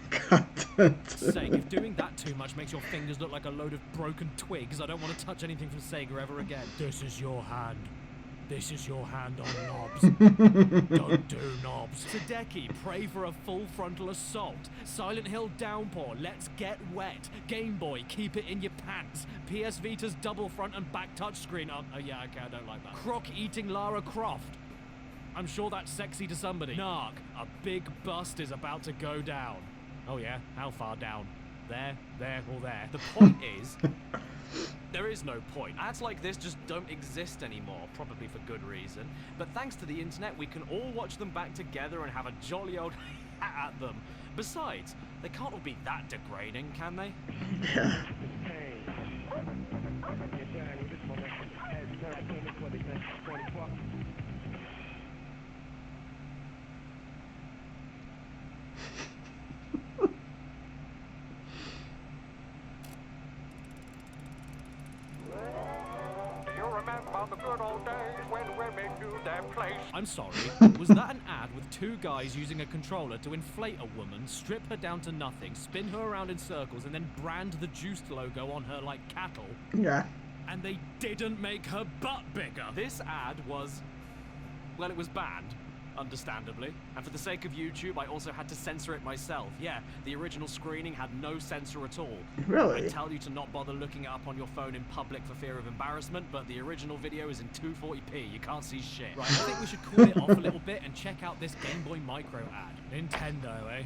content. Sake, if doing that too much makes your fingers look like a load of broken twigs, I don't want to touch anything from Sega ever again. This is your hand. This is your hand on knobs. Don't do knobs. Hideki, pray for a full frontal assault. Silent Hill downpour, let's get wet. Game Boy, keep it in your pants. PS Vita's double front and back touchscreen. Oh yeah, okay, I don't like that. Croc eating Lara Croft. I'm sure that's sexy to somebody. Narc, a big bust is about to go down. Oh yeah, how far down? There, or there. The point is... There is no point. Ads like this just don't exist anymore, probably for good reason. But thanks to the internet, we can all watch them back together and have a jolly old at them. Besides, they can't all be that degrading, can they? Yeah. I'm sorry, was that an ad with two guys using a controller to inflate a woman, strip her down to nothing, spin her around in circles, and then brand the Juiced logo on her like cattle? Yeah. And they didn't make her butt bigger. This ad was... well, it was banned, understandably. And for the sake of YouTube, I also had to censor it myself. Yeah, the original screening had no censor at all. Really? I tell you to not bother looking it up on your phone in public for fear of embarrassment, but the original video is in 240p. You can't see shit. Right, I think we should cool it off a little bit and check out this Game Boy Micro ad. Nintendo, eh?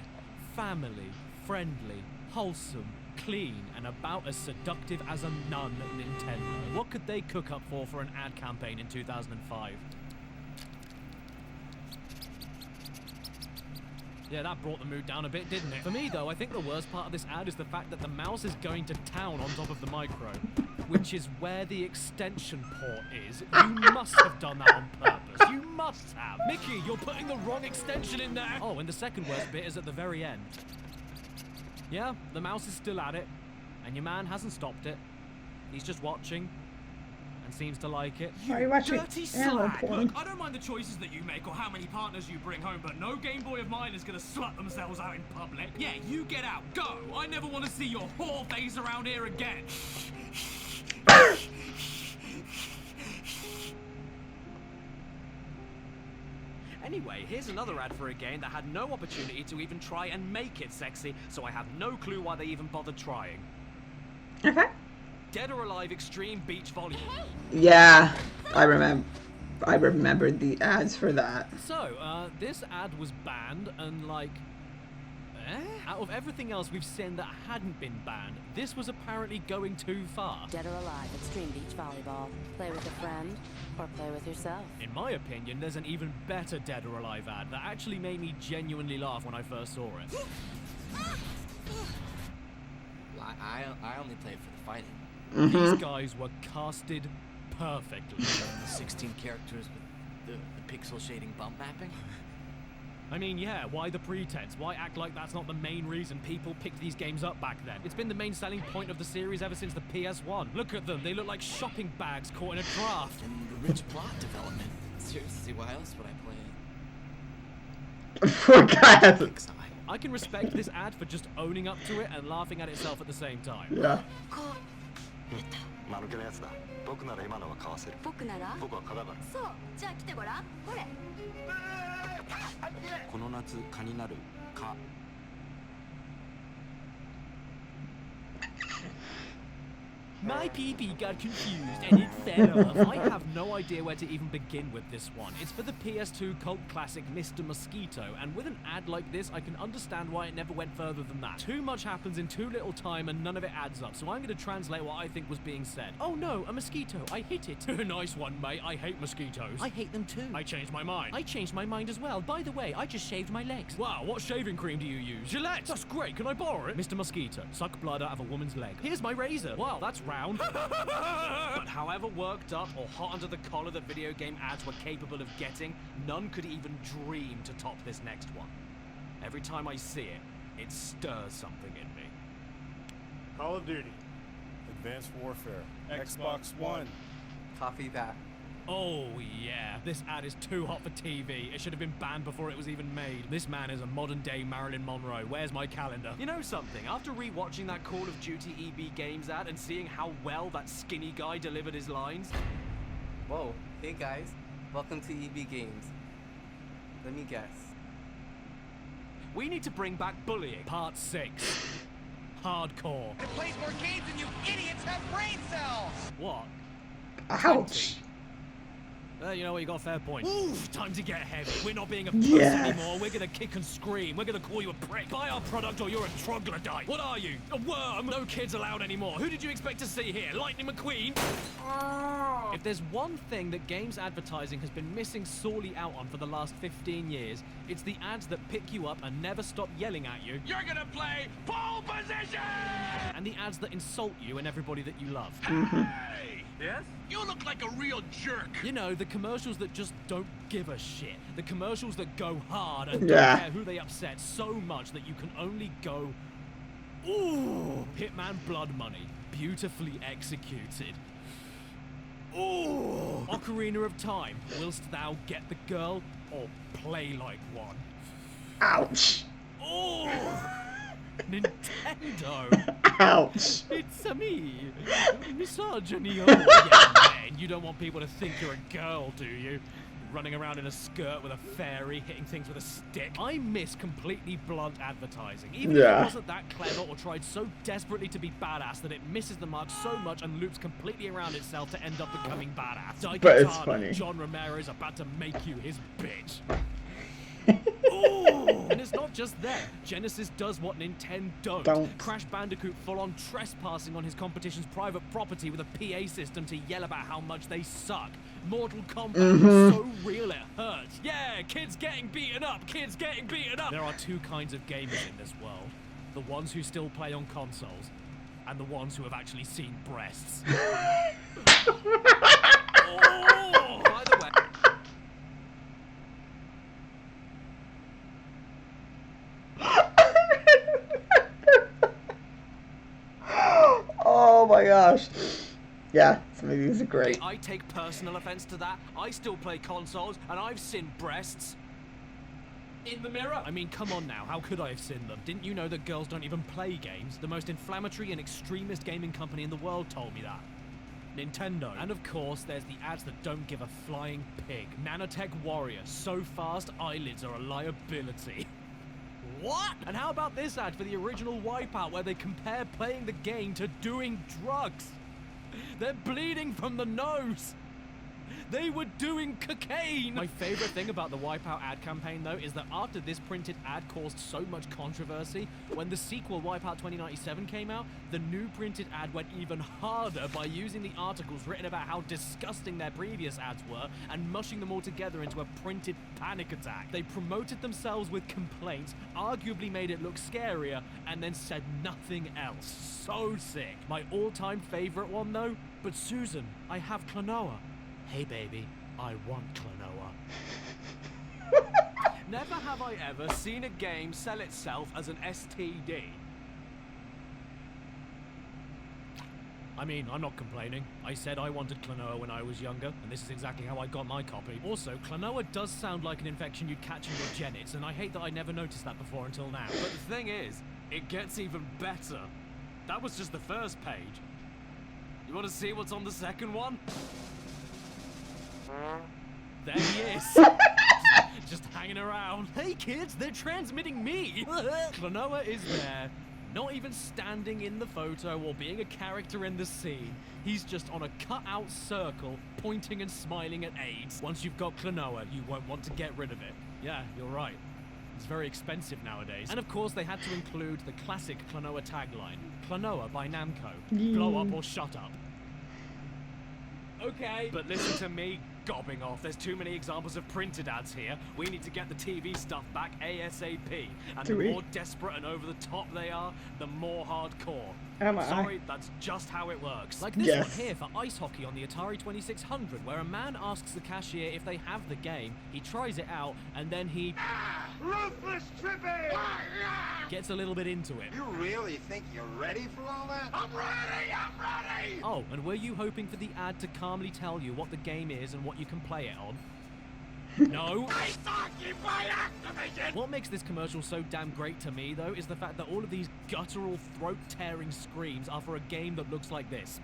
Family, friendly, wholesome, clean, and about as seductive as a nun, Nintendo. What could they cook up for an ad campaign in 2005? Yeah, that brought the mood down a bit, didn't it? For me, though, I think the worst part of this ad is the fact that the mouse is going to town on top of the micro, which is where the extension port is. You must have done that on purpose. You must have. Mickey, you're putting the wrong extension in there. Oh, and the second worst bit is at the very end. Yeah, the mouse is still at it, and your man hasn't stopped it. He's just watching. And seems to like it. Are you watching dirty animal slag! porn? Look, I don't mind the choices that you make or how many partners you bring home, but no Game Boy of mine is gonna slut themselves out in public. Yeah, you get out. Go! I never want to see your whore face around here again. Anyway, here's another ad for a game that had no opportunity to even try and make it sexy, so I have no clue why they even bothered trying. Okay. Dead or Alive Extreme Beach Volleyball. Yeah, I remember the ads for that. So, this ad was banned, and like, out of everything else we've seen that hadn't been banned, this was apparently going too far. Dead or Alive Extreme Beach Volleyball. Play with a friend, or play with yourself. In my opinion, there's an even better Dead or Alive ad that actually made me genuinely laugh when I first saw it. I only played for the fighting. These guys were casted perfectly. The 16 characters with the pixel shading bump mapping? I mean, yeah, why the pretense? Why act like that's not the main reason people picked these games up back then? It's been the main selling point of the series ever since the PS1. Look at them, they look like shopping bags caught in a draft. And the rich plot development. Seriously, why else would I play it? Poor guy. I can respect this ad for just owning up to it and laughing at itself at the same time. Yeah. 間抜けなやつだ。僕なら今のはかわせる。僕なら？僕は蚊だから。そう、じゃあ来てごらん。これ。この夏蚊になる蚊。My PP got confused and it fell off. I have no idea where to even begin with this one. It's for the PS2 cult classic Mr. Mosquito, and with an ad like this, I can understand why it never went further than that. Too much happens in too little time and none of it adds up, so I'm going to translate what I think was being said. Oh no, a mosquito. I hate it. Nice one, mate. I hate mosquitoes. I hate them too. I changed my mind. I changed my mind as well. By the way, I just shaved my legs. Wow, what shaving cream do you use? Gillette! That's great, can I borrow it? Mr. Mosquito, suck blood out of a woman's leg. Here's my razor. Wow, that's round. But however worked up or hot under the collar that video game ads were capable of getting, none could even dream to top this next one. Every time I see it, it stirs something in me. Call of Duty. Advanced Warfare. Xbox One. Copy that. Oh yeah, this ad is too hot for TV. It should have been banned before it was even made. This man is a modern day Marilyn Monroe. Where's my calendar? You know something? After rewatching that Call of Duty EB Games ad and seeing how well that skinny guy delivered his lines. Whoa, hey guys, welcome to EB Games. Let me guess. We need to bring back bullying. Part 6. Hardcore. It plays more games than you idiots have brain cells! What? Ouch. You know what, you got a fair point. Oof, time to get heavy. We're not being a puss anymore. We're gonna kick and scream. We're gonna call you a prick. Buy our product or you're a troglodyte. What are you? A worm? No kids allowed anymore. Who did you expect to see here? Lightning McQueen? If there's one thing that games advertising has been missing sorely out on for the last 15 years, it's the ads that pick you up and never stop yelling at you. You're gonna play pole position! And the ads that insult you and everybody that you love. Hey! Yes? You look like a real jerk. You know, the commercials that just don't give a shit. The commercials that go hard and don't care who they upset so much that you can only go, ooh, Hitman Blood Money, beautifully executed. Ooh, Ocarina of Time, willst thou get the girl or play like one? Ouch. Ooh. Nintendo! Ouch! It's me, misogyny. Oh, yeah, man. You don't want people to think you're a girl, do you? Running around in a skirt with a fairy, hitting things with a stick. I miss completely blunt advertising. Even if it wasn't that clever or tried so desperately to be badass that it misses the mark so much and loops completely around itself to end up becoming badass. But it's funny. John Romero is about to make you his bitch. Ooh! And it's not just that. Genesis does what Nintendo don't. Crash Bandicoot full-on trespassing on his competition's private property with a PA system to yell about how much they suck. Mortal Kombat is so real it hurts. Yeah, kids getting beaten up. Kids getting beaten up. There are two kinds of gamers in this world. The ones who still play on consoles, and the ones who have actually seen breasts. Oh! By the way... Oh my gosh. Yeah, some of these are great. I take personal offense to that. I still play consoles, and I've seen breasts. In the mirror? I mean, come on now, how could I have seen them? Didn't you know that girls don't even play games? The most inflammatory and extremist gaming company in the world told me that. Nintendo. And of course, there's the ads that don't give a flying pig. Nanotech Warrior, so fast eyelids are a liability. What? And how about this ad for the original Wipeout where they compare playing the game to doing drugs? They're bleeding from the nose. They were doing cocaine! My favorite thing about the Wipeout ad campaign, though, is that after this printed ad caused so much controversy, when the sequel Wipeout 2097 came out, the new printed ad went even harder by using the articles written about how disgusting their previous ads were and mushing them all together into a printed panic attack. They promoted themselves with complaints, arguably made it look scarier, and then said nothing else. So sick. My all-time favorite one, though? But Susan, I have Klonoa. Hey baby, I want Klonoa. Never have I ever seen a game sell itself as an STD. I mean, I'm not complaining. I said I wanted Klonoa when I was younger, and this is exactly how I got my copy. Also, Klonoa does sound like an infection you'd catch in your genitals, and I hate that I never noticed that before until now. But the thing is, it gets even better. That was just the first page. You want to see what's on the second one? There he is. just hanging around. Hey kids, they're transmitting me. Klonoa is there. Not even standing in the photo or being a character in the scene. He's just on a cut-out circle, pointing and smiling at AIDS. Once you've got Klonoa, you won't want to get rid of it. Yeah, you're right. It's very expensive nowadays. And of course, they had to include the classic Klonoa tagline. Klonoa by Namco. Blow up or shut up. Okay, but listen to me gobbing off. There's too many examples of printed ads here. We need to get the TV stuff back ASAP. And the more desperate and over the top they are, the more hardcore. Sorry, that's just how it works. Like this one here for ice hockey on the Atari 2600, where a man asks the cashier if they have the game, he tries it out, and then he... Ruthless tripping! gets a little bit into it. You really think you're ready for all that? I'm ready! I'm ready! Oh, and were you hoping for the ad to calmly tell you what the game is and what you can play it on? No. What makes this commercial so damn great to me, though, is the fact that all of these guttural, throat-tearing screams are for a game that looks like this.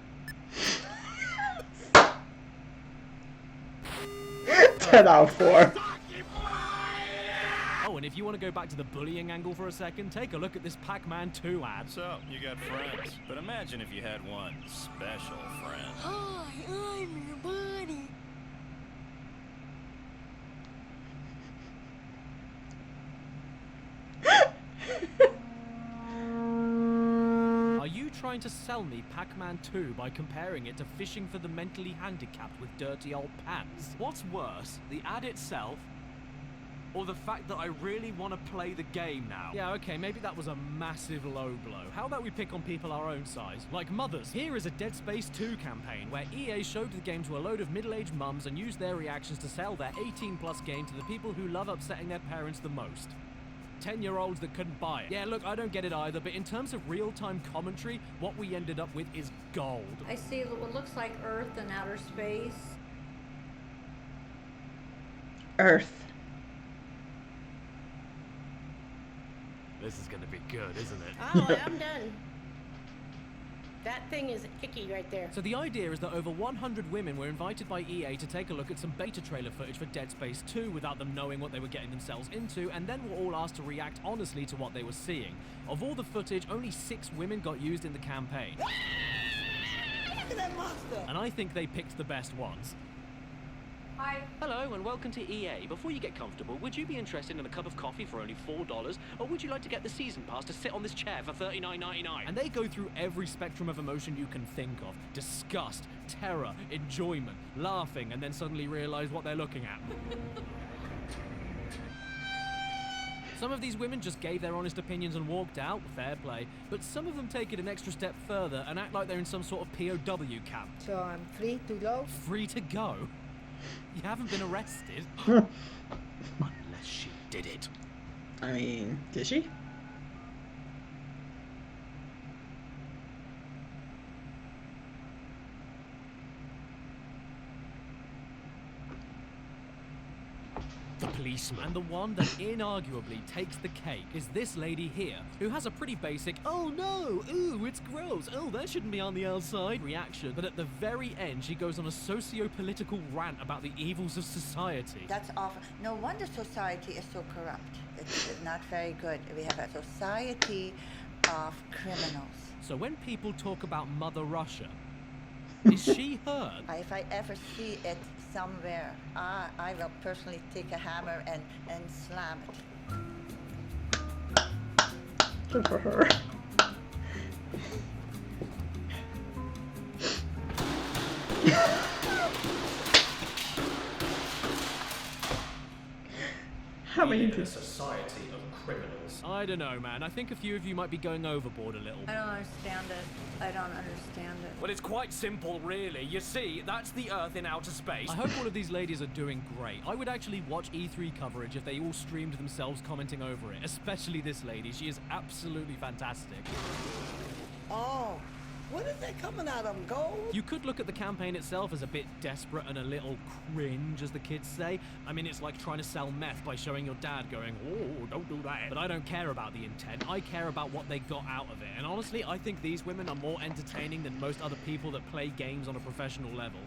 10 out of 4. Oh, and if you want to go back to the bullying angle for a second, take a look at this Pac-Man 2 ad. So, you got friends, but imagine if you had one special friend. Hi, I'm your buddy. Are you trying to sell me Pac-Man 2 by comparing it to fishing for the mentally handicapped with dirty old pants? What's worse, the ad itself, or the fact that I really want to play the game now? Yeah, okay, maybe that was a massive low blow. How about we pick on people our own size? Like mothers. Here is a Dead Space 2 campaign where EA showed the game to a load of middle-aged mums and used their reactions to sell their 18-plus game to the people who love upsetting their parents the most. 10-year-olds that couldn't buy it. Yeah, look, I don't get it either, but in terms of real-time commentary, what we ended up with is gold. I see what looks like Earth and outer space. Earth. This is gonna be good, isn't it? Oh, I'm done. That thing is icky right there. So the idea is that over 100 women were invited by EA to take a look at some beta trailer footage for Dead Space 2 without them knowing what they were getting themselves into, and then were all asked to react honestly to what they were seeing. Of all the footage, only 6 women got used in the campaign. Look at that monster! And I think they picked the best ones. Hi. Hello and welcome to EA. Before you get comfortable, would you be interested in a cup of coffee for only $4? Or would you like to get the season pass to sit on this chair for $39.99? And they go through every spectrum of emotion you can think of. Disgust, terror, enjoyment, laughing, and then suddenly realize what they're looking at. Some of these women just gave their honest opinions and walked out, fair play, but some of them take it an extra step further and act like they're in some sort of POW camp. So I'm free to go? Free to go? You haven't been arrested. Unless she did it. I mean, did she? The policeman. And the one that inarguably takes the cake is this lady here, who has a pretty basic, oh no, ooh, it's gross, oh, that shouldn't be on the outside reaction. But at the very end, she goes on a socio-political rant about the evils of society. That's awful. No wonder society is so corrupt. It's not very good. We have a society of criminals. So when people talk about Mother Russia, is she heard? If I ever see it somewhere, I will personally take a hammer and slam it. Good for her. How many a society of criminals? I don't know, man. I think a few of you might be going overboard a little. I don't understand it. I don't understand it. Well, it's quite simple, really. You see, that's the Earth in outer space. I hope all of these ladies are doing great. I would actually watch E3 coverage if they all streamed themselves commenting over it. Especially this lady. She is absolutely fantastic. Oh. What is that coming out of them, gold? You could look at the campaign itself as a bit desperate and a little cringe, as the kids say. I mean, it's like trying to sell meth by showing your dad going, oh, don't do that. But I don't care about the intent. I care about what they got out of it. And honestly, I think these women are more entertaining than most other people that play games on a professional level.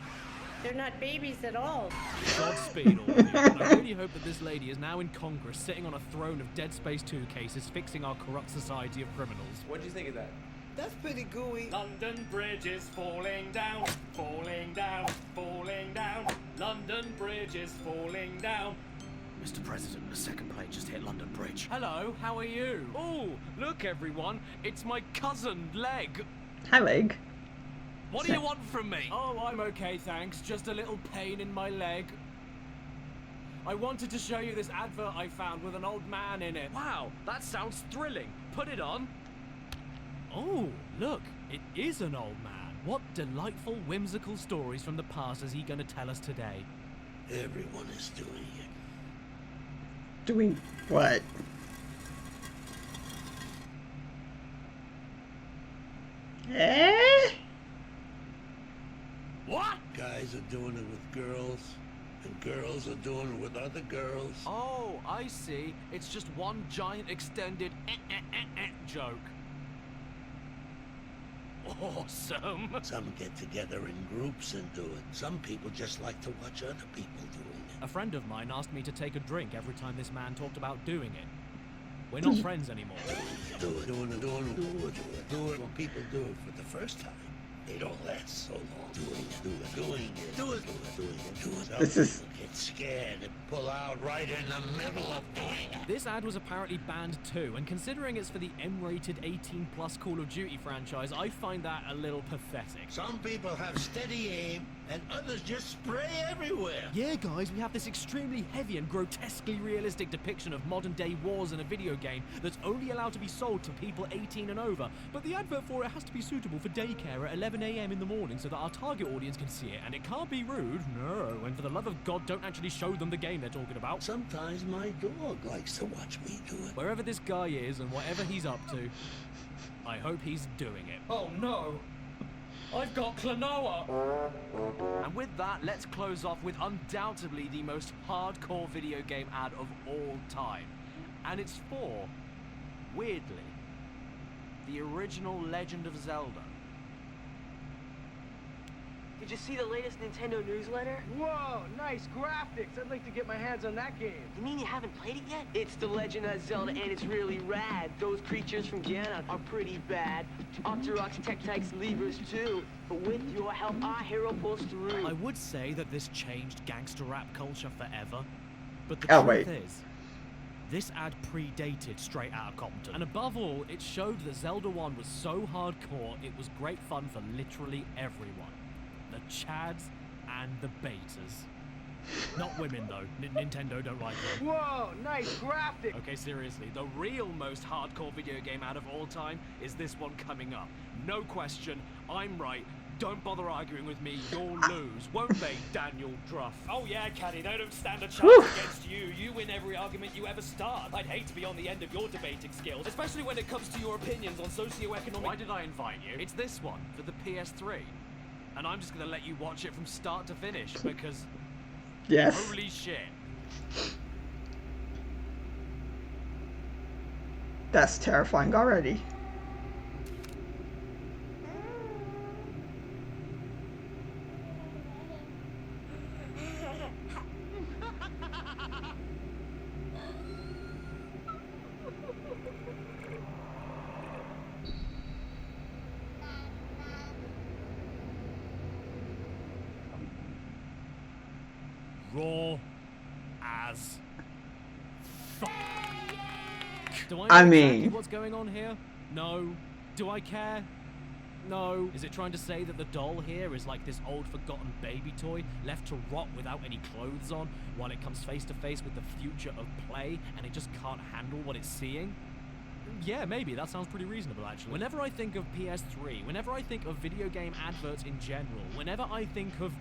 They're not babies at all. Godspeed, all of you. And I really hope that this lady is now in Congress, sitting on a throne of Dead Space 2 cases, fixing our corrupt society of criminals. What do you think of that? That's pretty gooey. London Bridge is falling down, falling down, falling down. London Bridge is falling down. Mr. President, the second plane just hit London Bridge. Hello, how are you? Oh, look everyone, it's my cousin, Leg. Hi, Leg. What do you want from me? Oh, I'm okay, thanks. Just a little pain in my leg. I wanted to show you this advert I found with an old man in it. Wow, that sounds thrilling. Put it on. Oh, look, it is an old man. What delightful, whimsical stories from the past is he going to tell us today? Everyone is doing it. Doing what? Eh? What? Guys are doing it with girls, and girls are doing it with other girls. Oh, I see. It's just one giant extended joke. Awesome. Some get together in groups and do it. Some people just like to watch other people doing it. A friend of mine asked me to take a drink every time this man talked about doing it. We're not friends anymore. Do it when people do it for the first time. They don't last so long. Doing it. This is... Get scared and pull out right in the middle of doing it. This ad was apparently banned too, and considering it's for the M-rated 18+ Call of Duty franchise, I find that a little pathetic. Some people have steady aim, and others just spray everywhere. Yeah, guys, we have this extremely heavy and grotesquely realistic depiction of modern-day wars in a video game that's only allowed to be sold to people 18 and over, but the advert for it has to be suitable for daycare at 11 AM in the morning so that our target audience can see it, and it can't be rude, no, and for the love of God, don't actually show them the game they're talking about. Sometimes my dog likes to watch me do it. Wherever this guy is and whatever he's up to, I hope he's doing it. Oh no! I've got Klonoa! And with that, let's close off with undoubtedly the most hardcore video game ad of all time. And it's for, weirdly, the original Legend of Zelda. Did you see the latest Nintendo newsletter? Whoa, nice graphics. I'd like to get my hands on that game. You mean you haven't played it yet? It's the Legend of Zelda, and it's really rad. Those creatures from Ganon are pretty bad. Octorok's Tectike's levers too. But with your help, our hero pulls through. I would say that this changed gangster rap culture forever, but the truth is, this ad predated Straight Outta Compton. And above all, it showed that Zelda 1 was so hardcore, it was great fun for literally everyone. The chads and the betas. Not women though. Nintendo don't like them. Whoa, nice graphics. Okay, seriously, the real most hardcore video game ad of all time is this one coming up. No question, I'm right. Don't bother arguing with me, you'll lose, won't they, Daniel Druff? Oh yeah, Caddy, they don't stand a chance against you. You win every argument you ever start. I'd hate to be on the end of your debating skills, especially when it comes to your opinions on socioeconomic... Why did I invite you? It's this one, for the PS3. And I'm just gonna let you watch it from start to finish, because... Yes. Holy shit. That's terrifying already. Raw as fuck. Do I know I mean, exactly what's going on here? No. Do I care? No. Is it trying to say that the doll here is like this old forgotten baby toy left to rot without any clothes on while it comes face to face with the future of play and it just can't handle what it's seeing? Yeah, maybe. That sounds pretty reasonable, actually. Whenever I think of PS3, whenever I think of video game adverts in general, whenever I think of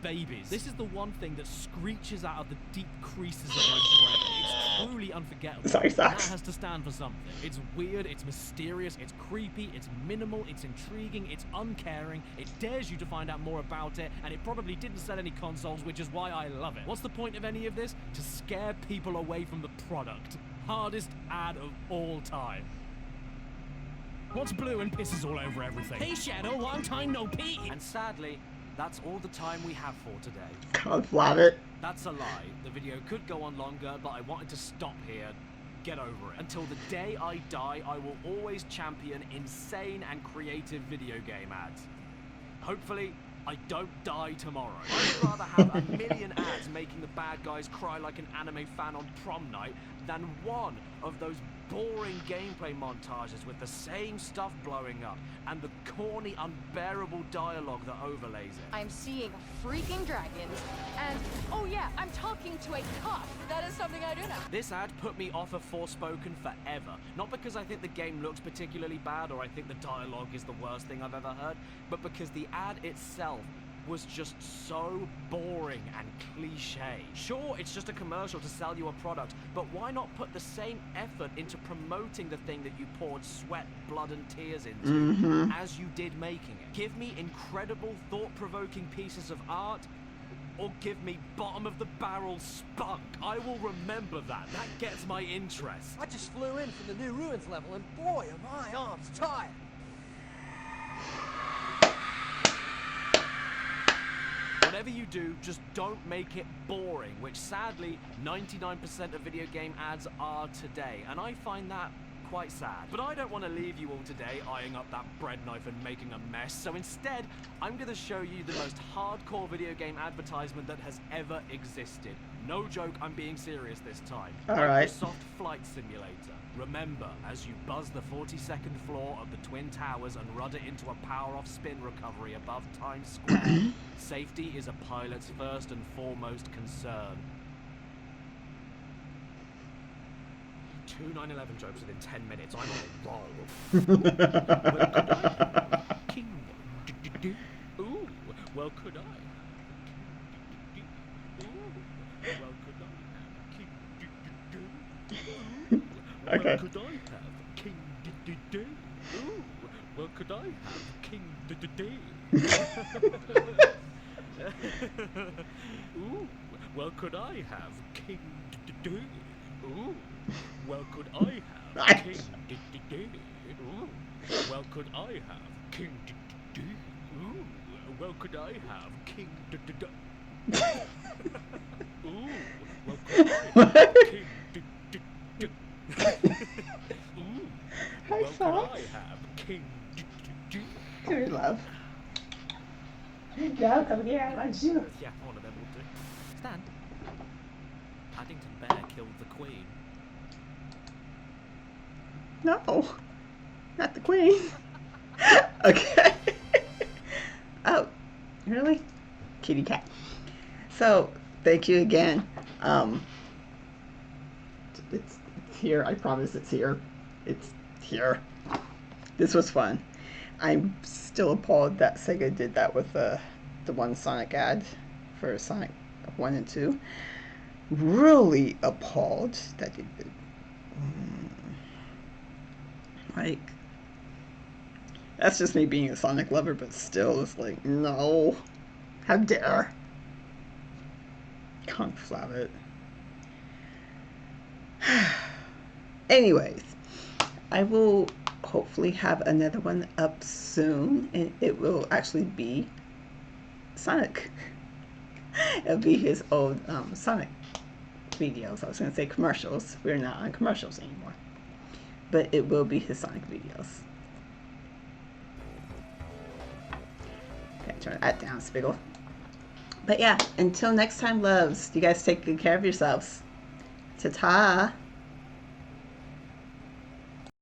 babies, this is the one thing that screeches out of the deep creases of my brain. It's truly unforgettable. Sorry, and that has to stand for something. It's weird, it's mysterious, it's creepy, it's minimal, it's intriguing, it's uncaring, it dares you to find out more about it, and it probably didn't sell any consoles, which is why I love it. What's the point of any of this? To scare people away from the product. Hardest ad of all time. What's blue and pisses all over everything? Hey, Shadow, long time no pee. And sadly, That's all the time we have for today. God, love it. That's a lie. The video could go on longer, but I wanted to stop here. Get over it. Until the day I die, I will always champion insane and creative video game ads. Hopefully, I don't die tomorrow. I'd rather have a million ads making the bad guys cry like an anime fan on prom night than one of those boring gameplay montages with the same stuff blowing up and the corny, unbearable dialogue that overlays it. I'm seeing freaking dragons, and oh yeah, I'm talking to a cop. That is something I do now. This ad put me off of Forspoken forever. Not because I think the game looks particularly bad or I think the dialogue is the worst thing I've ever heard, but because the ad itself was just so boring and cliche. Sure, it's just a commercial to sell you a product, but why not put the same effort into promoting the thing that you poured sweat, blood, and tears into as you did making it? Give me incredible, thought-provoking pieces of art, or give me bottom-of-the-barrel spunk. I will remember that. That gets my interest. I just flew in from the new ruins level, and boy, are my arms tired. Whatever you do, just don't make it boring, which sadly 99% of video game ads are today, and I find that quite sad. But I don't want to leave you all today eyeing up that bread knife and making a mess, so instead, I'm going to show you the most hardcore video game advertisement that has ever existed. No joke, I'm being serious this time. Microsoft Flight Simulator. Remember, as you buzz the 42nd floor of the Twin Towers and rudder into a power-off spin recovery above Times Square, safety is a pilot's first and foremost concern. 2 9/11 jokes within 10 minutes. I'm on a roll. King. Ooh, well, could I? Ooh, well, could I? King. Okay. Well, could I have King D-D-D? Ooh, well, could I have King D-D-D? Ooh, well, could I have King D-D-D? Ooh, well, could I have King D-D-D? Ooh, well, could I have King D-D-D? Ooh, well, could I have King D-D-D? Ooh, well, could I have King D-D-D? Ooh, well, could I have King D-D-D? Come here, love. Go, come here, I want you. Yeah, one of them will do. Stan, Paddington Bear killed the Queen. No, not the Queen. Okay. Oh, really? Kitty cat. So, thank you again. It's here. I promise it's here. It's here. This was fun. I'm still appalled that Sega did that with the one Sonic ad for Sonic 1 and 2. Really appalled that they did. Like, that's just me being a Sonic lover, but still, it's like, no. How dare. Can't flab it. Anyways, I will hopefully have another one up soon, and it will actually be Sonic. It'll be his old Sonic videos. I was going to say commercials. We're not on commercials anymore. But it will be his Sonic videos. Okay, turn that down, Spiggle. But yeah, until next time, loves, you guys take good care of yourselves. Ta-ta!